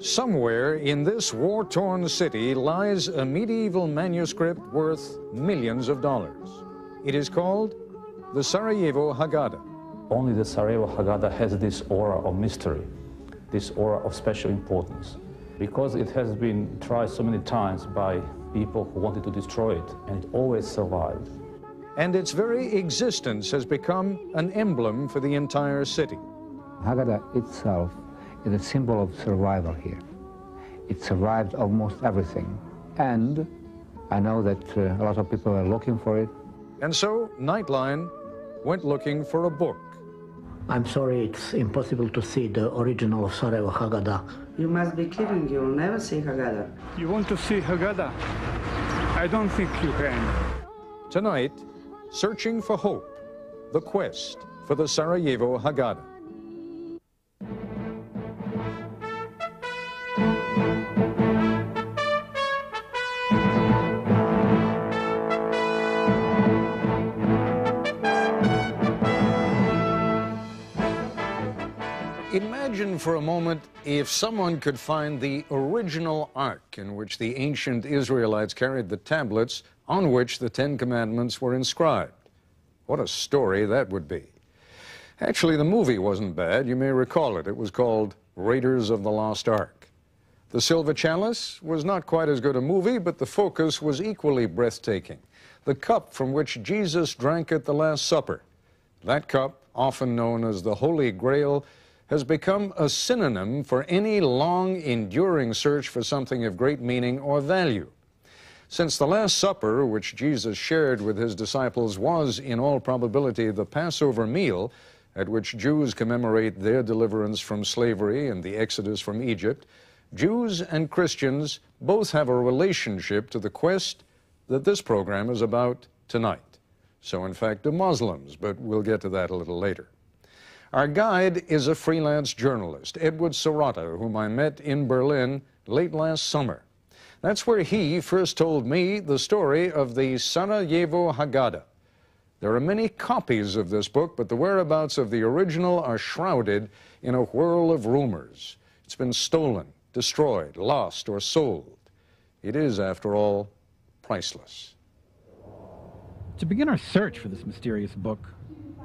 Somewhere in this war-torn city lies a medieval manuscript worth millions of dollars. It is called the Sarajevo Haggadah. Only the Sarajevo Haggadah has this aura of mystery, this aura of special importance, because it has been tried so many times by people who wanted to destroy it, and it always survived. And its very existence has become an emblem for the entire city. Haggadah itself is a symbol of survival here. It survived almost everything. And I know that a lot of people are looking for it. And so Nightline went looking for a book. I'm sorry, it's impossible to see the original of Sarajevo Haggadah. You must be kidding, you'll never see Haggadah. You want to see Haggadah? I don't think you can. Tonight, searching for hope, the quest for the Sarajevo Haggadah. Imagine for a moment if someone could find the original ark in which the ancient Israelites carried the tablets on which the Ten Commandments were inscribed. What a story that would be. Actually, the movie wasn't bad. You may recall it. It was called Raiders of the Lost Ark. The Silver Chalice was not quite as good a movie, but the focus was equally breathtaking. The cup from which Jesus drank at the Last Supper. That cup, often known as the Holy Grail, has become a synonym for any long, enduring search for something of great meaning or value. Since the Last Supper, which Jesus shared with his disciples, was, in all probability, the Passover meal at which Jews commemorate their deliverance from slavery and the exodus from Egypt, Jews and Christians both have a relationship to the quest that this program is about tonight. So, in fact, do Muslims, but we'll get to that a little later. Our guide is a freelance journalist, Edward Serotta, whom I met in Berlin late last summer. That's where he first told me the story of the Sarajevo Haggadah. There are many copies of this book, but the whereabouts of the original are shrouded in a whirl of rumors. It's been stolen, destroyed, lost, or sold. It is, after all, priceless. To begin our search for this mysterious book,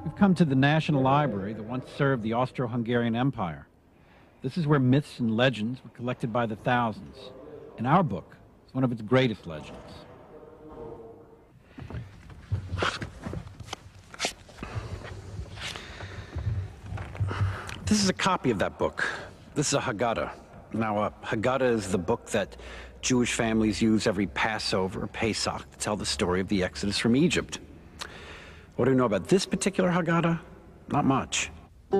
we've come to the National Library that once served the Austro-Hungarian Empire. This is where myths and legends were collected by the thousands. And our book is one of its greatest legends. This is a copy of that book. This is a Haggadah. Now, a Haggadah is the book that Jewish families use every Passover or Pesach to tell the story of the Exodus from Egypt. What do we know about this particular Haggadah? Not much. It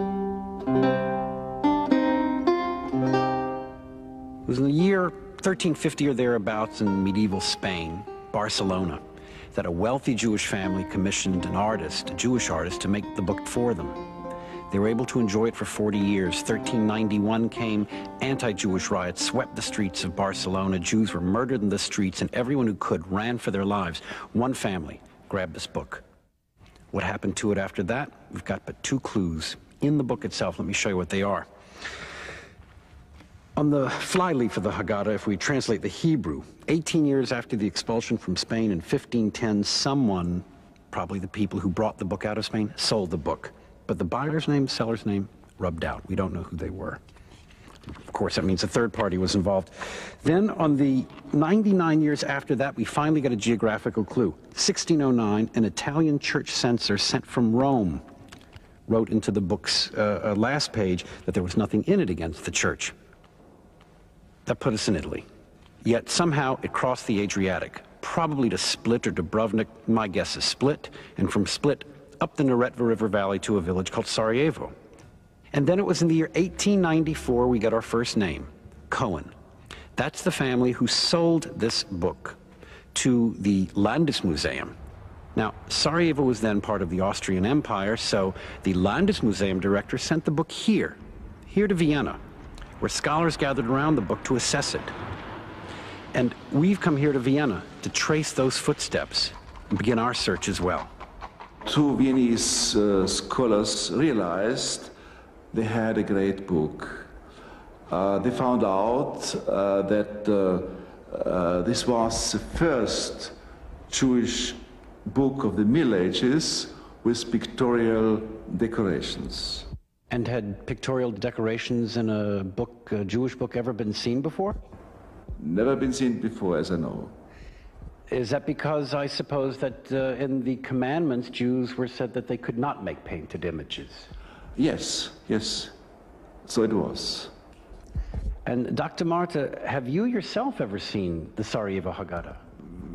was in the year 1350 or thereabouts in medieval Spain, Barcelona, that a wealthy Jewish family commissioned an artist, a Jewish artist, to make the book for them. They were able to enjoy it for 40 years. 1391 came, anti-Jewish riots swept the streets of Barcelona. Jews were murdered in the streets, and everyone who could ran for their lives. One family grabbed this book. What happened to it after that? We've got but two clues in the book itself. Let me show you what they are. On the flyleaf of the Haggadah, if we translate the Hebrew, 18 years after the expulsion from Spain in 1510, someone, probably the people who brought the book out of Spain, sold the book. But the buyer's name, seller's name, rubbed out. We don't know who they were. Of course, that means a third party was involved. Then, on the 99 years after that, we finally got a geographical clue. 1609, an Italian church censor sent from Rome wrote into the book's last page that there was nothing in it against the church. That put us in Italy. Yet somehow it crossed the Adriatic, probably to Split or Dubrovnik. My guess is Split, and from Split up the Neretva River Valley to a village called Sarajevo. And then it was in the year 1894 we got our first name, Cohen. That's the family who sold this book to the Landesmuseum. Now, Sarajevo was then part of the Austrian Empire, so the Landesmuseum director sent the book here to Vienna, where scholars gathered around the book to assess it. And we've come here to Vienna to trace those footsteps and begin our search as well. Two Viennese scholars realized they had a great book. they found out that this was the first Jewish book of the Middle Ages with pictorial decorations. And had pictorial decorations in a book, a Jewish book, ever been seen before? Never been seen before, as I know. Is that because, I suppose, that in the commandments, Jews were said that they could not make painted images? Yes, yes, so it was. And Dr. Marta, have you yourself ever seen the Sarajevo Haggadah?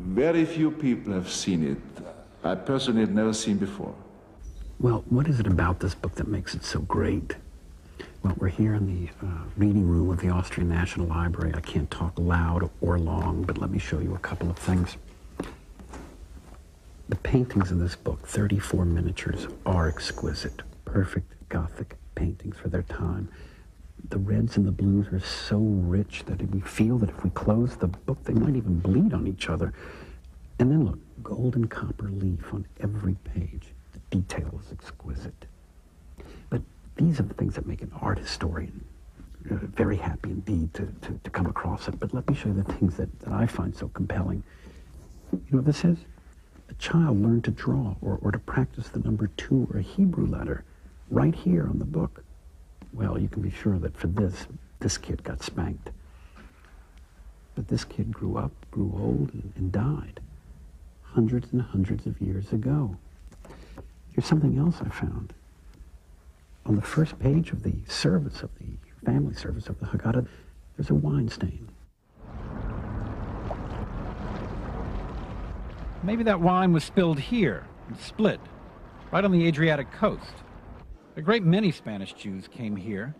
Very few people have seen it. I personally have never seen before. Well, what is it about this book that makes it so great? Well, we're here in the reading room of the Austrian National Library. I can't talk loud or long, but let me show you a couple of things. The paintings in this book, 34 miniatures, are exquisite. Perfect Gothic paintings for their time. The reds and the blues are so rich that we feel that if we close the book, they might even bleed on each other. And then look, gold and copper leaf on every page. The detail is exquisite. But these are the things that make an art historian very happy indeed to come across it. But let me show you the things that I find so compelling. You know what this says? A child learned to draw or to practice the number 2 or a Hebrew letter right here on the book. Well, you can be sure that for this kid got spanked. But this kid grew up, grew old, and died hundreds and hundreds of years ago. Here's something else I found. On the first page of the service, of the family service of the Haggadah, there's a wine stain. Maybe that wine was spilled here and split, right on the Adriatic coast. A great many Spanish Jews came here.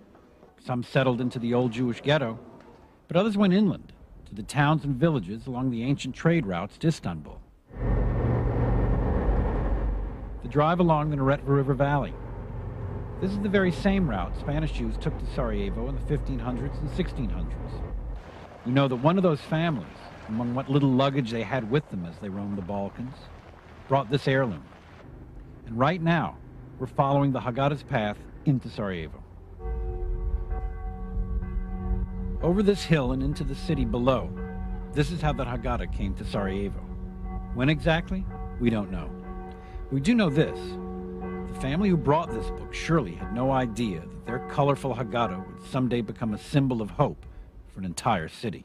Some settled into the old Jewish ghetto, but others went inland to the towns and villages along the ancient trade routes to Istanbul. The drive along the Neretva River Valley. This is the very same route Spanish Jews took to Sarajevo in the 1500s and 1600s. We know that one of those families, among what little luggage they had with them as they roamed the Balkans, brought this heirloom. And right now, we're following the Haggadah's path into Sarajevo. Over this hill and into the city below, this is how the Haggadah came to Sarajevo. When exactly? We don't know. We do know this. The family who brought this book surely had no idea that their colorful Haggadah would someday become a symbol of hope for an entire city.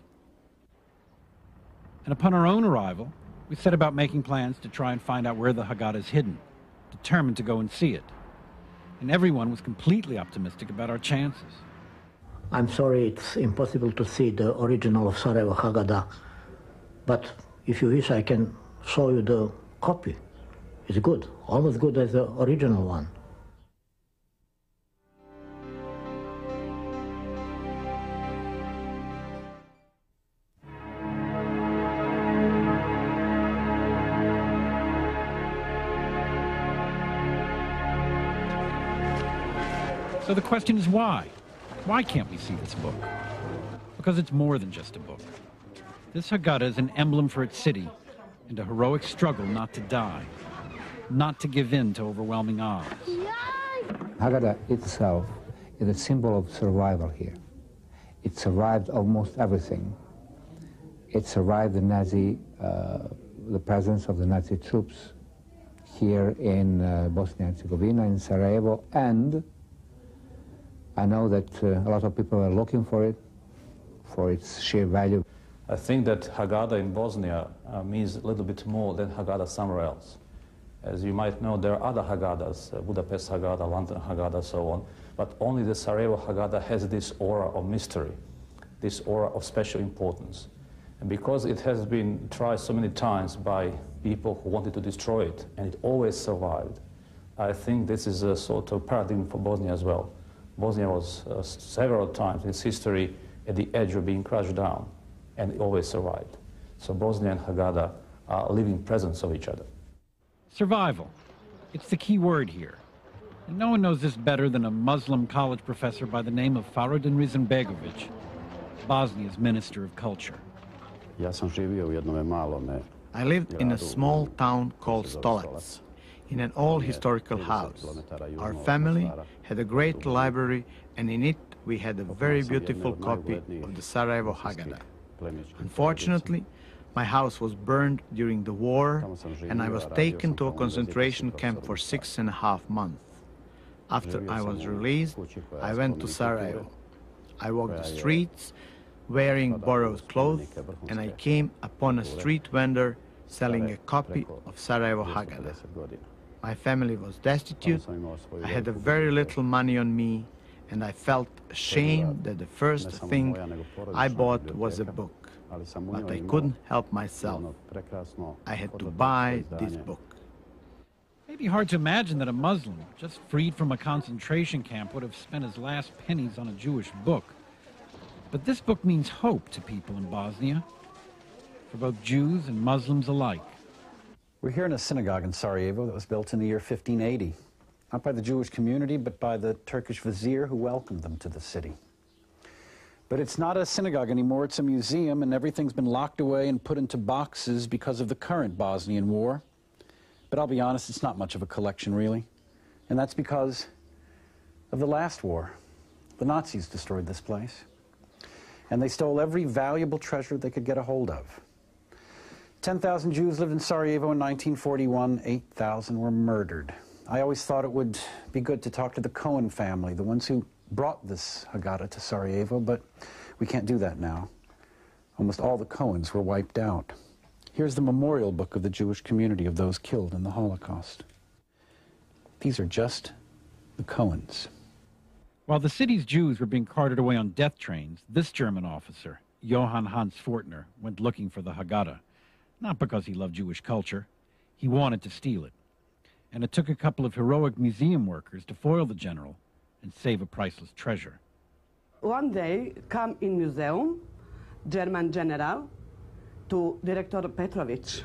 And upon our own arrival, we set about making plans to try and find out where the Haggadah is hidden, determined to go and see it. And everyone was completely optimistic about our chances. I'm sorry it's impossible to see the original of Sarajevo Haggadah, but if you wish I can show you the copy. It's good, almost good as the original one. So the question is why? Why can't we see this book? Because it's more than just a book. This Haggadah is an emblem for its city and a heroic struggle not to die, not to give in to overwhelming odds. Haggadah itself is a symbol of survival here. It survived almost everything. It survived the presence of the Nazi troops here in Bosnia and Herzegovina, in Sarajevo, and I know that a lot of people are looking for it, for its sheer value. I think that Haggadah in Bosnia means a little bit more than Haggadah somewhere else. As you might know, there are other Haggadahs, Budapest Haggadah, London Haggadah, so on, but only the Sarajevo Haggadah has this aura of mystery, this aura of special importance. And because it has been tried so many times by people who wanted to destroy it, and it always survived, I think this is a sort of paradigm for Bosnia as well. Bosnia was several times in its history at the edge of being crushed down, and it always survived. So Bosnia and Haggadah are living presence of each other. Survival. It's the key word here. And no one knows this better than a Muslim college professor by the name of Farodin Rizenbegovic, Bosnia's Minister of Culture. I lived in a small town called Stolac. in an old historical house. Our family had a great library, and in it we had a very beautiful copy of the Sarajevo Haggadah. Unfortunately, my house was burned during the war, and I was taken to a concentration camp for 6.5 months. After I was released, I went to Sarajevo. I walked the streets wearing borrowed clothes, and I came upon a street vendor selling a copy of Sarajevo Haggadah. My family was destitute, I had very little money on me, and I felt ashamed that the first thing I bought was a book. But I couldn't help myself. I had to buy this book. It may be hard to imagine that a Muslim, just freed from a concentration camp, would have spent his last pennies on a Jewish book. But this book means hope to people in Bosnia, for both Jews and Muslims alike. We're here in a synagogue in Sarajevo that was built in the year 1580. Not by the Jewish community, but by the Turkish vizier who welcomed them to the city. But it's not a synagogue anymore, it's a museum, and everything's been locked away and put into boxes because of the current Bosnian war. But I'll be honest, it's not much of a collection, really. And that's because of the last war. The Nazis destroyed this place. And they stole every valuable treasure they could get a hold of. 10,000 Jews lived in Sarajevo in 1941, 8,000 were murdered. I always thought it would be good to talk to the Cohen family, the ones who brought this Haggadah to Sarajevo, but we can't do that now. Almost all the Cohens were wiped out. Here's the memorial book of the Jewish community of those killed in the Holocaust. These are just the Cohens. While the city's Jews were being carted away on death trains, this German officer, Johann Hans Fortner, went looking for the Haggadah. Not because he loved Jewish culture. He wanted to steal it. And it took a couple of heroic museum workers to foil the general and save a priceless treasure. One day, come in museum, German general, to Director Petrovich.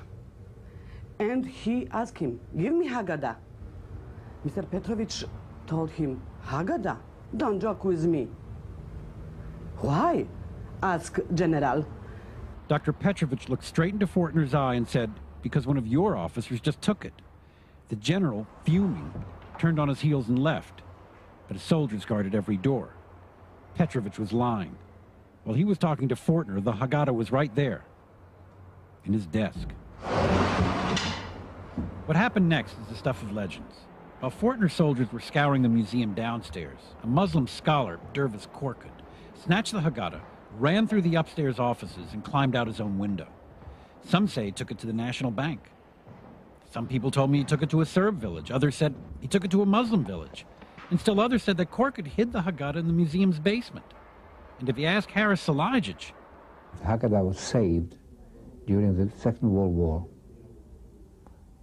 And he asked him, give me Haggadah. Mr. Petrovich told him, Haggadah? Don't joke with me. Why? Asked General. Dr. Petrovich looked straight into Fortner's eye and said, because one of your officers just took it. The general, fuming, turned on his heels and left, but his soldiers guarded every door. Petrovich was lying. While he was talking to Fortner, the Haggadah was right there, in his desk. What happened next is the stuff of legends. While Fortner's soldiers were scouring the museum downstairs, a Muslim scholar, Dervis Korkut, snatched the Haggadah, ran through the upstairs offices, and climbed out his own window. Some say he took it to the National Bank. Some people told me he took it to a Serb village. Others said he took it to a Muslim village. And still others said that Korkut hid the Haggadah in the museum's basement. And if you ask Haris Salajic, the Haggadah was saved during the Second World War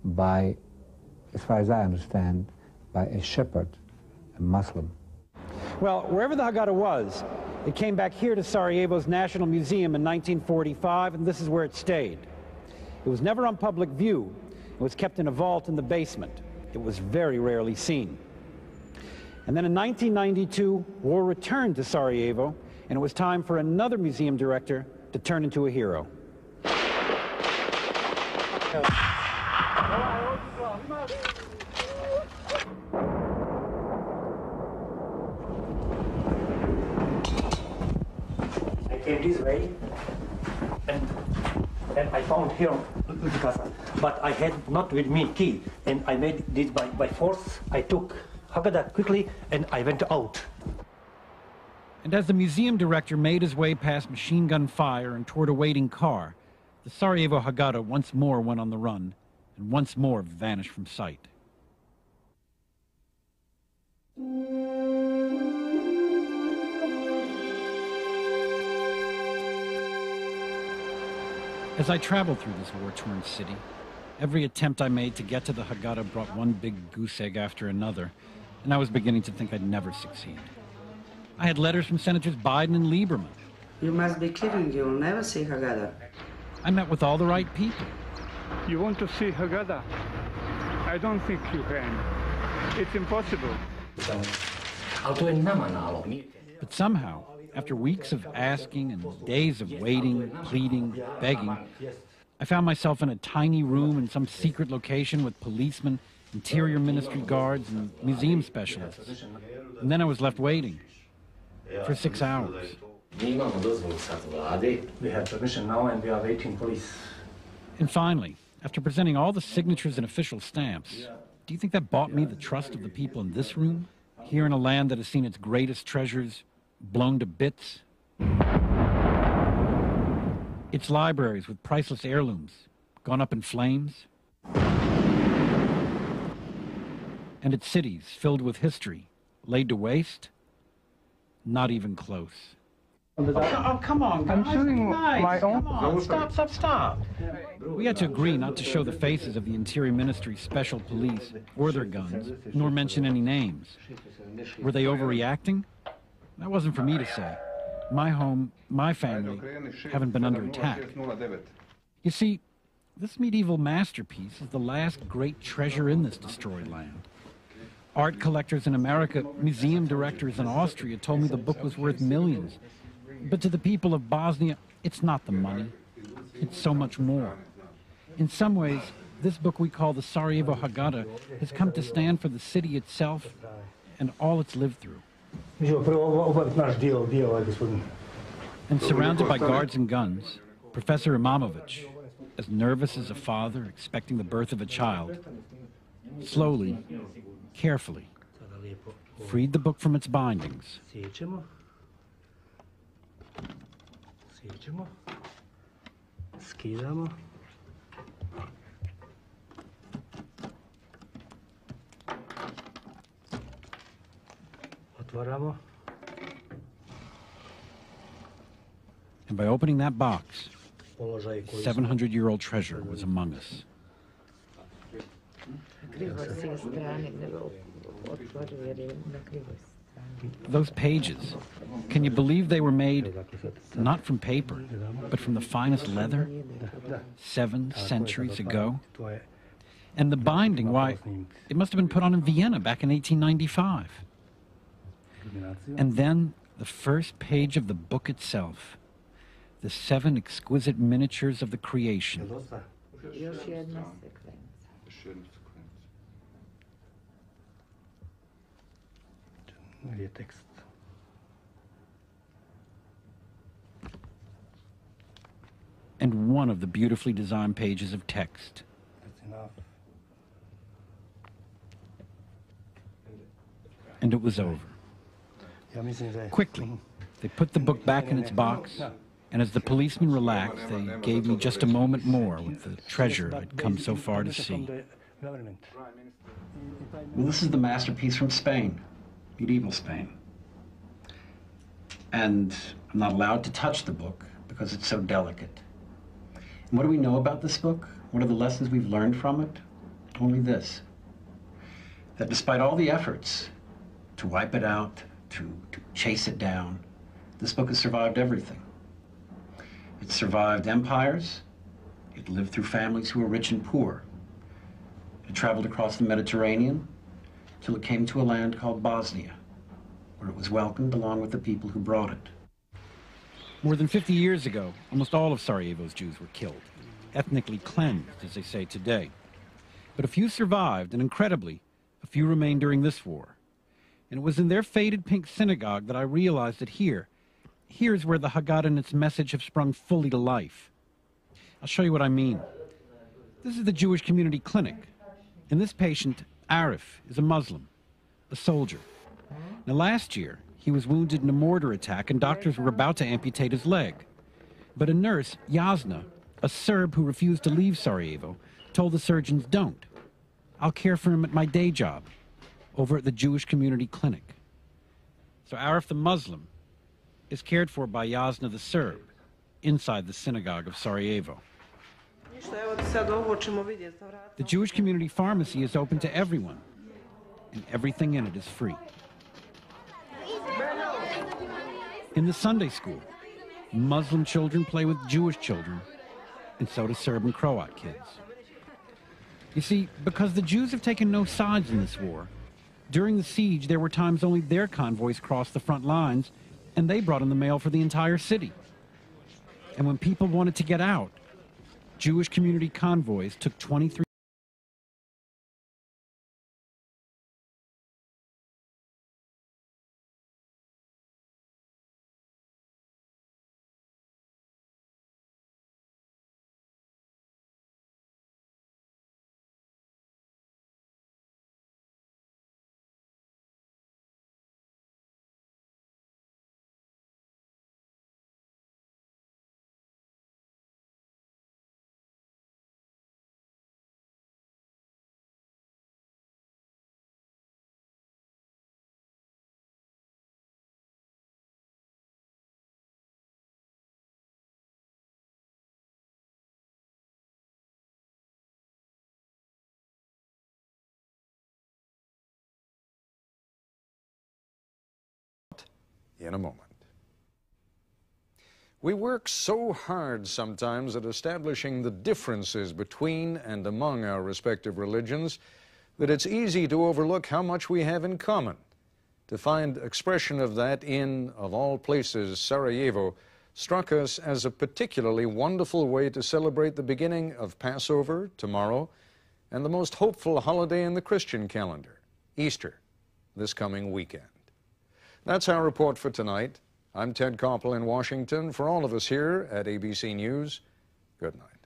by, as far as I understand, by a shepherd, a Muslim. Well, wherever the Haggadah was, it came back here to Sarajevo's National Museum in 1945, and this is where it stayed. It was never on public view. It was kept in a vault in the basement. It was very rarely seen. And then in 1992, war returned to Sarajevo, and it was time for another museum director to turn into a hero. I came this way, and I found here the casa. But I had not with me key, and I made this by force. I took Haggadah quickly, and I went out. And as the museum director made his way past machine gun fire and toward a waiting car, the Sarajevo Haggadah once more went on the run, and once more vanished from sight. As I traveled through this war-torn city, every attempt I made to get to the Haggadah brought one big goose egg after another, and I was beginning to think I'd never succeed. I had letters from Senators Biden and Lieberman. You must be kidding, you'll never see Haggadah. I met with all the right people. You want to see Haggadah? I don't think you can. It's impossible. But somehow, after weeks of asking and days of waiting, pleading, begging, I found myself in a tiny room in some secret location with policemen interior ministry guards, and museum specialists. And then I was left waiting for 6 hours. We have permission now and we are waiting police. And finally, after presenting all the signatures and official stamps, do you think that bought me the trust of the people in this room? Here in a land that has seen its greatest treasures blown to bits? Its libraries with priceless heirlooms gone up in flames? And its cities filled with history laid to waste? Not even close. Oh, come on, guys. I'm shooting my own. Come on, stop. We had to agree not to show the faces of the Interior Ministry's special police or their guns, nor mention any names. Were they overreacting? That wasn't for me to say. My home, my family, haven't been under attack. You see, this medieval masterpiece is the last great treasure in this destroyed land. Art collectors in America, museum directors in Austria told me the book was worth millions. But to the people of Bosnia, it's not the money. It's so much more. In some ways, this book we call the Sarajevo Haggadah has come to stand for the city itself and all it's lived through. And surrounded by guards and guns, Professor Imamovich, as nervous as a father expecting the birth of a child, slowly, carefully, freed the book from its bindings. Skidamo. Otvaramo. And by opening that box, 700-year-old treasure was among us. Those pages, can you believe they were made not from paper, but from the finest leather 7 centuries ago? And the binding, why, it must have been put on in Vienna back in 1895. And then the first page of the book itself, the 7 exquisite miniatures of the creation. And one of the beautifully designed pages of text. That's enough. And it was over. Quickly, they put the book back in its box, and as the policemen relaxed, they gave me just a moment more with the treasure I'd come so far to see. Well, this is the masterpiece from Spain, medieval Spain. And I'm not allowed to touch the book because it's so delicate. And what do we know about this book? What are the lessons we've learned from it? Only this, that despite all the efforts to wipe it out, to chase it down, this book has survived everything. It survived empires. It lived through families who were rich and poor. It traveled across the Mediterranean till it came to a land called Bosnia, where it was welcomed along with the people who brought it. More than 50 years ago, almost all of Sarajevo's Jews were killed, ethnically cleansed, as they say today. But a few survived, and incredibly, a few remained during this war. And it was in their faded pink synagogue that I realized that here's where the Haggadah and its message have sprung fully to life. I'll show you what I mean. This is the Jewish community clinic. And this patient, Arif, is a Muslim, a soldier. Now, last year, he was wounded in a mortar attack, and doctors were about to amputate his leg. But a nurse, Jasna, a Serb who refused to leave Sarajevo, told the surgeons, "Don't. I'll care for him at my day job, over at the Jewish community clinic." So Arif the Muslim is cared for by Jasna the Serb, inside the synagogue of Sarajevo. The Jewish community pharmacy is open to everyone, and everything in it is free. In the Sunday school, Muslim children play with Jewish children, and so do Serb and Croat kids. You see, because the Jews have taken no sides in this war, during the siege there were times only their convoys crossed the front lines, and they brought in the mail for the entire city. And when people wanted to get out, Jewish community convoys took 23 in a moment. We work so hard sometimes at establishing the differences between and among our respective religions that it's easy to overlook how much we have in common. To find expression of that in, of all places, Sarajevo, struck us as a particularly wonderful way to celebrate the beginning of Passover tomorrow and the most hopeful holiday in the Christian calendar, Easter, this coming weekend. That's our report for tonight. I'm Ted Koppel in Washington. For all of us here at ABC News, good night.